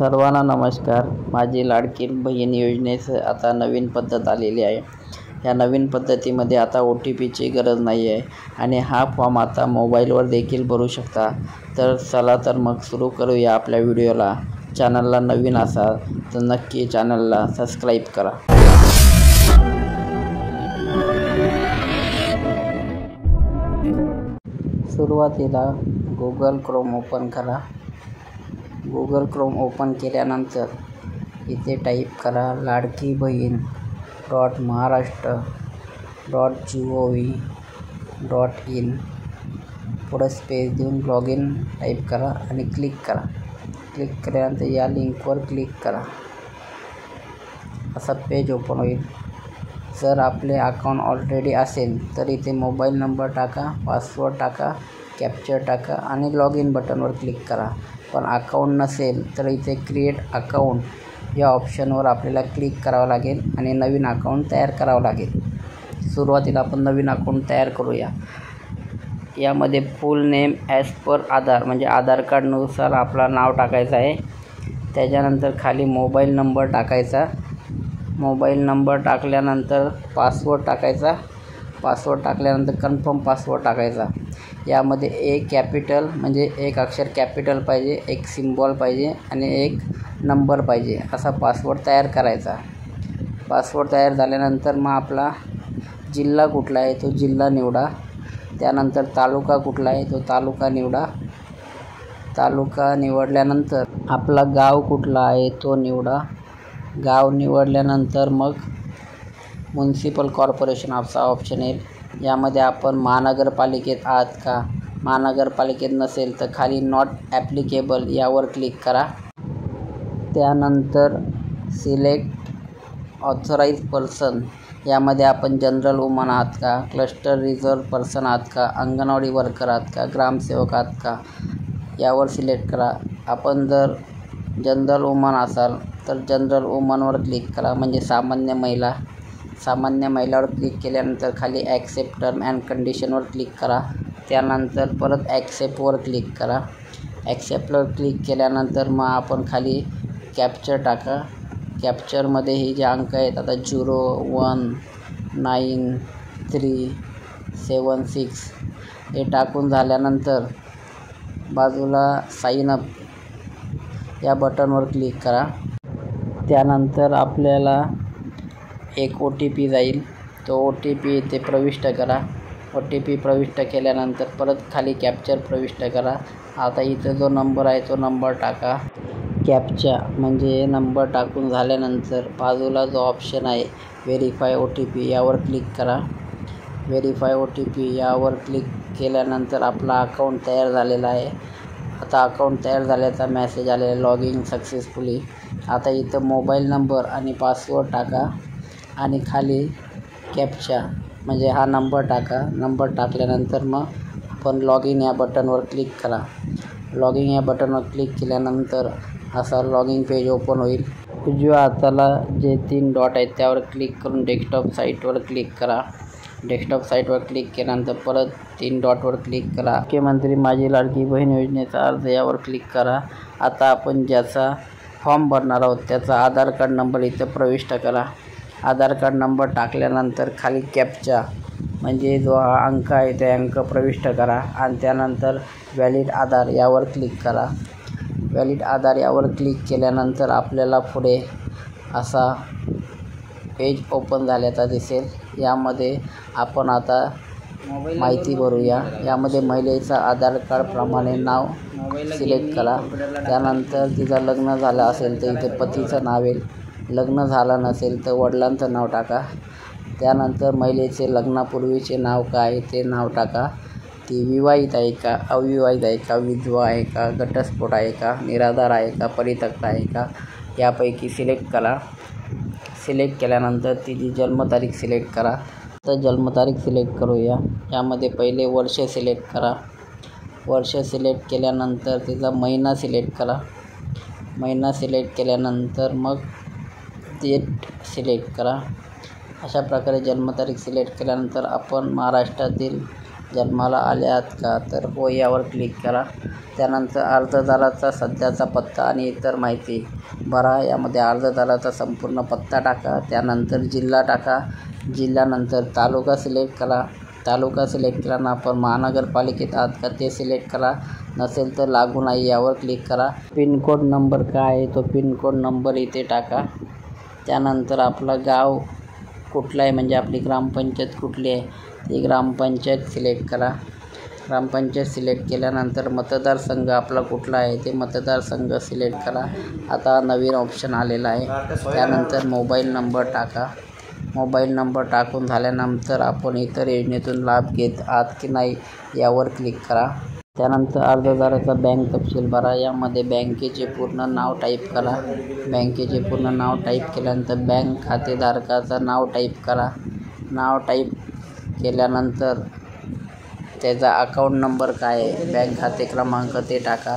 सर्वांना नमस्कार। माझी लाडकी बहीण योजनेचं आता नवीन पद्धत आलेली आहे। या नवीन पद्धतीमध्ये आता OTPची गरज नाही आहे आणि हा फॉर्म आता मोबाईलवर देखील भरू शकता। तर चला तर मग सुरू करूया आपल्या व्हिडिओला। चॅनलला नवीन असाल तर नक्की चॅनलला सबस्क्राईब करा। सुरुवातीला Google Chrome ओपन करा। Google Chrome ओपन केल्यानंतर इथे टाईप करा ladkibahin.maharashtra.gov.in। पुढे स्पेस देऊन लॉग इन टाईप करा आणि क्लिक करा। क्लिक केल्यानंतर या लिंकवर क्लिक करा। असा पेज ओपन होईल। जर आपले अकाउंट ऑलरेडी असेल तर इथे मोबाईल नंबर टाका, पासवर्ड टाका, कॅप्चर टाका आणि लॉग इन बटनवर क्लिक करा। पण अकाउंट नसेल तर इथे क्रिएट अकाउंट या ऑप्शनवर आपल्याला क्लिक करावं लागेल आणि नवीन अकाउंट तयार करावं लागेल। सुरुवातीला आपण नवीन अकाउंट तयार करूया। यामध्ये फुल नेम ॲज पर आधार म्हणजे आधार कार्डनुसार आपला नाव टाकायचं आहे। त्याच्यानंतर खाली मोबाईल नंबर टाकायचा। मोबाईल नंबर टाकल्यानंतर पासवर्ड टाकायचा। पासवर्ड टाकल्यानंतर कन्फर्म पासवर्ड टाकायचा। यामध्ये एक कॅपिटल म्हणजे एक अक्षर कॅपिटल पाहिजे, एक सिम्बॉल पाहिजे आणि एक नंबर पाहिजे असा पासवर्ड तयार करायचा। पासवर्ड तयार झाल्यानंतर मग आपला जिल्हा कुठला आहे तो जिल्हा निवडा। त्यानंतर तालुका कुठला आहे तो तालुका निवडा। तालुका निवडल्यानंतर आपला गाव कुठला आहे तो निवडा। गाव निवडल्यानंतर मग म्युनिसिपल कॉर्पोरेशन असा ऑप्शन येईल। यामध्ये आपण महानगरपालिकेत आहात का, महानगरपालिकेत नसेल तर खाली नॉट ॲप्लिकेबल यावर क्लिक करा। त्यानंतर सिलेक्ट ऑथराइज पर्सन यामध्ये आपण जनरल वुमन आहात का, क्लस्टर रिझर्व पर्सन आहात का, अंगणवाडी वर्कर आहात का, ग्रामसेवक आहात का यावर सिलेक्ट करा। आपण जर जनरल वुमन असाल तर जनरल वुमनवर क्लिक करा म्हणजे सामान्य महिला। सामान्य महिलावर क्लिक केल्यानंतर खाली ॲक्सेप्ट टर्म अँड कंडिशनवर क्लिक करा। त्यानंतर परत ॲक्सेप्टवर क्लिक करा। ॲक्सेप्टवर क्लिक केल्यानंतर मग आपण खाली कॅप्चर टाका। कॅप्चरमध्ये हे जे अंक आहेत आता 01937 हे टाकून झाल्यानंतर बाजूला साइन अप या बटनवर क्लिक करा। त्यानंतर आपल्याला एक OTP जाईल, तो OTP इथे प्रविष्ट करा। OTP प्रविष्ट केल्यानंतर परत खाली कॅप्चर प्रविष्ट करा। आता इथं जो नंबर आहे तो नंबर टाका। कॅप्चा म्हणजे नंबर टाकून झाल्यानंतर बाजूला जो ऑप्शन आहे व्हेरीफाय OTP यावर क्लिक करा। व्हेरीफाय OTP यावर क्लिक केल्यानंतर आपला अकाउंट तयार झालेला आहे। आता अकाउंट तयार झाल्याचा मेसेज आलेला लॉग इन सक्सेसफुली। आता इथं मोबाईल नंबर आणि पासवर्ड टाका आणि खाली कॅप्चा म्हणजे हा नंबर टाका। नंबर टाकल्यानंतर मग आपण लॉग इन या बटनवर क्लिक करा। लॉग इन या बटनवर क्लिक केल्यानंतर असा लॉग इन पेज ओपन होईल। उजव्या हाताला जे 3 डॉट आहेत त्यावर क्लिक करून डेस्कटॉप साईटवर क्लिक करा। डेस्कटॉप साईटवर क्लिक केल्यानंतर परत 3 डॉटवर क्लिक करा। मुख्यमंत्री माझी लाडकी बहीण योजनेचा अर्ज यावर क्लिक करा। आता आपण ज्याचा फॉर्म भरणार आहोत त्याचा आधार कार्ड नंबर इथं प्रविष्ट करा। आधार कार्ड नंबर टाकल्यानंतर खाली कॅप्चा म्हणजे जो हा अंक आहे ते अंक प्रविष्ट करा आणि त्यानंतर व्हॅलिड आधार यावर क्लिक करा। व्हॅलिड आधार यावर क्लिक केल्यानंतर आपल्याला पुढे असा पेज ओपन झाल्याचा दिसेल। यामध्ये आपण आता माहिती भरूया। यामध्ये महिलेचा आधार कार्ड प्रमाणे नाव सिलेक्ट करा। त्यानंतर तिचं लग्न झालं असेल तर इथे पतीचं नाव येईल, लग्न झालं नसेल तर वडिलांचं नाव टाका। त्यानंतर महिलेचे लग्नापूर्वीचे नाव काय ते नाव टाका। ती विवाहित आहे का, अविवाहित आहे का, विधवा आहे का, घटस्फोट आहे का, निराधार आहे का, परित्यक्त आहे का यापैकी सिलेक्ट करा। सिलेक्ट केल्यानंतर तिची जन्मतारीख सिलेक्ट करा। तर जन्मतारीख सिलेक्ट करूया। यामध्ये पहिले वर्ष सिलेक्ट करा। वर्ष सिलेक्ट केल्यानंतर तिचा महिना सिलेक्ट करा। महिना सिलेक्ट केल्यानंतर मग डेट सिलेक्ट करा। अशा प्रकारे जन्मतारीख सिलेक्ट केल्यानंतर आपण महाराष्ट्रातील जन्माला आले आहात का, तर हो यावर क्लिक करा. त्यानंतर अर्जदाराचा सध्याचा पत्ता आणि इतर माहिती भरा. यामध्ये अर्जदाराचा संपूर्ण पत्ता टाका. त्यानंतर जिल्हा टाका. जिल्ह्यानंतर तालुका सिलेक्ट करा. तालुका सिलेक्ट केल्यानं आपण महानगरपालिकेत आहात का ते सिलेक्ट करा. नसेल तर लागू नाही यावर क्लिक करा. पिनकोड नंबर काय आहे तो पिनकोड नंबर इथे टाका. त्यानंतर आपलं गाव कुठलं आहे म्हणजे आपली ग्रामपंचायत कुठली आहे ती ग्रामपंचायत सिलेक्ट करा. ग्रामपंचायत सिलेक्ट केल्यानंतर मतदारसंघ आपला कुठला आहे ते मतदारसंघ सिलेक्ट करा. आता नवीन ऑप्शन आलेला आहे. त्यानंतर मोबाईल नंबर टाका. मोबाईल नंबर टाकून झाल्यानंतर आपण इतर योजनेतून लाभ घेत आहात की नाही यावर क्लिक करा. त्यानंतर अर्जदाराचा बँक तपशील भरा. यामध्ये बँकेचे पूर्ण नाव टाईप करा. बँकेचे पूर्ण नाव टाईप केल्यानंतर बँक खातेधारकाचं नाव टाईप करा. नाव टाईप केल्यानंतर त्याचा अकाउंट नंबर काय आहे, बँक खाते क्रमांक ते टाका.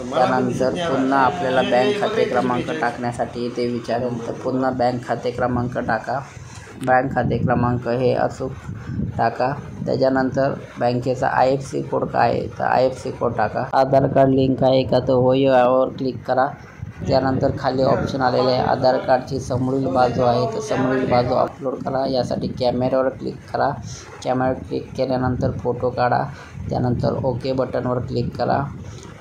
त्यानंतर पुन्हा आपल्याला बँक खाते क्रमांक टाकण्यासाठी इथे विचारेल तर पुन्हा बँक खाते क्रमांक टाका. बँक खाते क्रमांक हे अचूक टाका. त्याच्यानंतर बँकेचा IFSC कोड काय आहे तर IFSC कोड टाका. आधार कार्ड लिंक आहे का तर होय यावर क्लिक करा. त्यानंतर खाली ऑप्शन आलेले आहे आधार कार्डची समोरील बाजू आहे तर समोरील बाजू अपलोड करा. यासाठी कॅमेऱ्यावर क्लिक करा. कॅमेऱ्यावर क्लिक केल्यानंतर फोटो काढा. त्यानंतर ओके बटनवर क्लिक करा.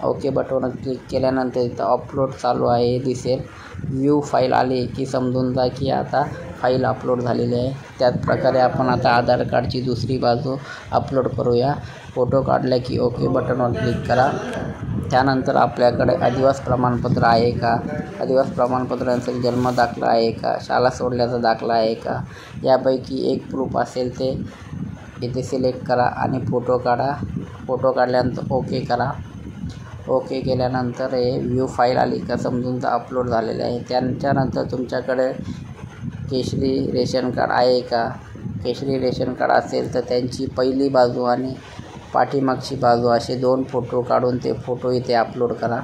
ओके बटनवर क्लिक केल्यानंतर इथं अपलोड चालू आहे हे दिसेल. व्ह्यू फाईल आली की समजून जा की आता फाईल अपलोड झालेली आहे. त्याच प्रकारे आपण आता आधार कार्डची दुसरी बाजू अपलोड करूया. फोटो काढला की ओके बटनवर क्लिक करा. त्यानंतर आपल्याकडे अधिवास प्रमाणपत्र आहे का, अधिवास प्रमाणपत्र असेल, जन्म दाखला आहे का, शाळा सोडल्याचा दाखला आहे का, यापैकी एक प्रूफ असेल ते इथे सिलेक्ट करा आणि फोटो काढा. फोटो काढल्यानंतर ओके करा. ओके केल्यानंतर हे व्ह्यू फाईल आली का समजून अपलोड झालेले आहे. त्याच्यानंतर तुमच्याकडे केशरी रेशन कार्ड आहे का, केशरी रेशन कार्ड असेल तर त्यांची पहिली बाजू आणि पाठीमागची बाजू असे 2 फोटो काढून ते फोटो इथे अपलोड करा.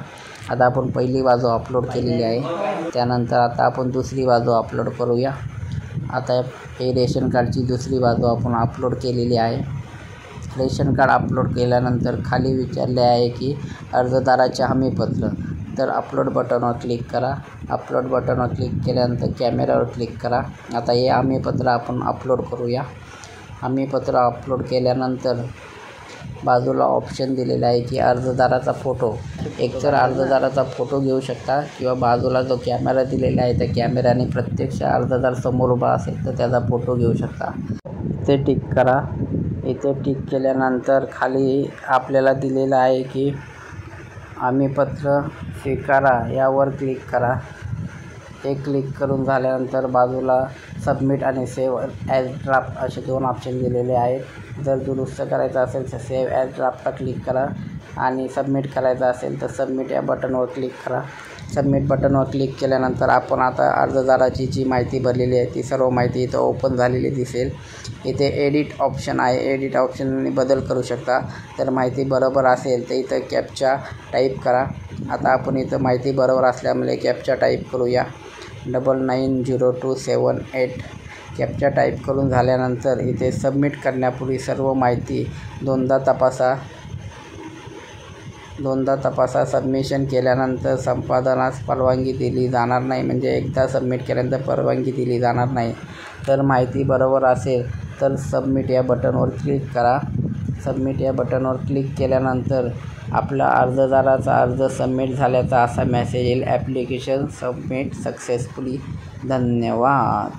आता आपण पहिली बाजू अपलोड केलेली आहे. त्यानंतर आता आपण दुसरी बाजू अपलोड करूया. आता हे रेशन कार्डची दुसरी बाजू आपण अपलोड केलेली आहे. रेशन कार्ड अपलोड केल्यानंतर खाली विचारले आहे की अर्जदाराचे हमीपत्र, तर अपलोड बटनवर क्लिक करा. अपलोड बटनवर क्लिक केल्यानंतर कॅमेऱ्यावर क्लिक करा. आता हे हमीपत्र आपण अपलोड करूया. हमीपत्र अपलोड केल्यानंतर बाजूला ऑप्शन दिलेला आहे की अर्जदाराचा फोटो. एकतर अर्जदाराचा फोटो घेऊ शकता किंवा बाजूला जो कॅमेरा दिलेला आहे त्या कॅमेऱ्याने प्रत्यक्ष अर्जदार समोर उभा असेल तर त्याचा फोटो घेऊ शकता. इथे टिक करा. इथे टिक केल्यानंतर खाली आपल्याला दिलेलं आहे की हमीपत्र स्वीकारा यावर क्लिक करा. हे क्लिक करून झाल्यानंतर बाजूला सबमिट आणि सेव्ह ॲज ड्राफ्ट असे 2 ऑप्शन दिलेले आहेत. जर दुरुस्त करायचं असेल तर सेव्ह ॲज ड्राफ्टला क्लिक करा आणि सबमिट करायचं असेल तर सबमिट या बटनवर क्लिक करा. सबमिट बटनवर क्लिक केल्यानंतर आपण आता अर्जदाराची जी माहिती भरलेली आहे ती सर्व माहिती इथं ओपन झालेली दिसेल. इथे एडिट ऑप्शन आहे. एडिट ऑप्शनने बदल करू शकता. तर माहिती बरोबर असेल तर इथं कॅप्चा टाईप करा. आता आपण इथं माहिती बरोबर असल्यामुळे कॅप्चा टाईप करूया. 990278 कॅप्चा टाईप करून झाल्यानंतर इथे सबमिट करण्यापूर्वी सर्व माहिती दोनदा तपासा. सबमिशन केल्यानंतर संपादनास परवानगी दिली जाणार नाही. म्हणजे एकदा सबमिट केल्यानंतर परवानगी दिली जाणार नाही. तर माहिती बरोबर असेल तर सबमिट या बटनवर क्लिक करा. सबमिट या बटनवर क्लिक केल्यानंतर आपला अर्जदाराचा अर्ज सबमिट झाल्याचा असा मेसेज येईल. Application submit successfully. धन्यवाद.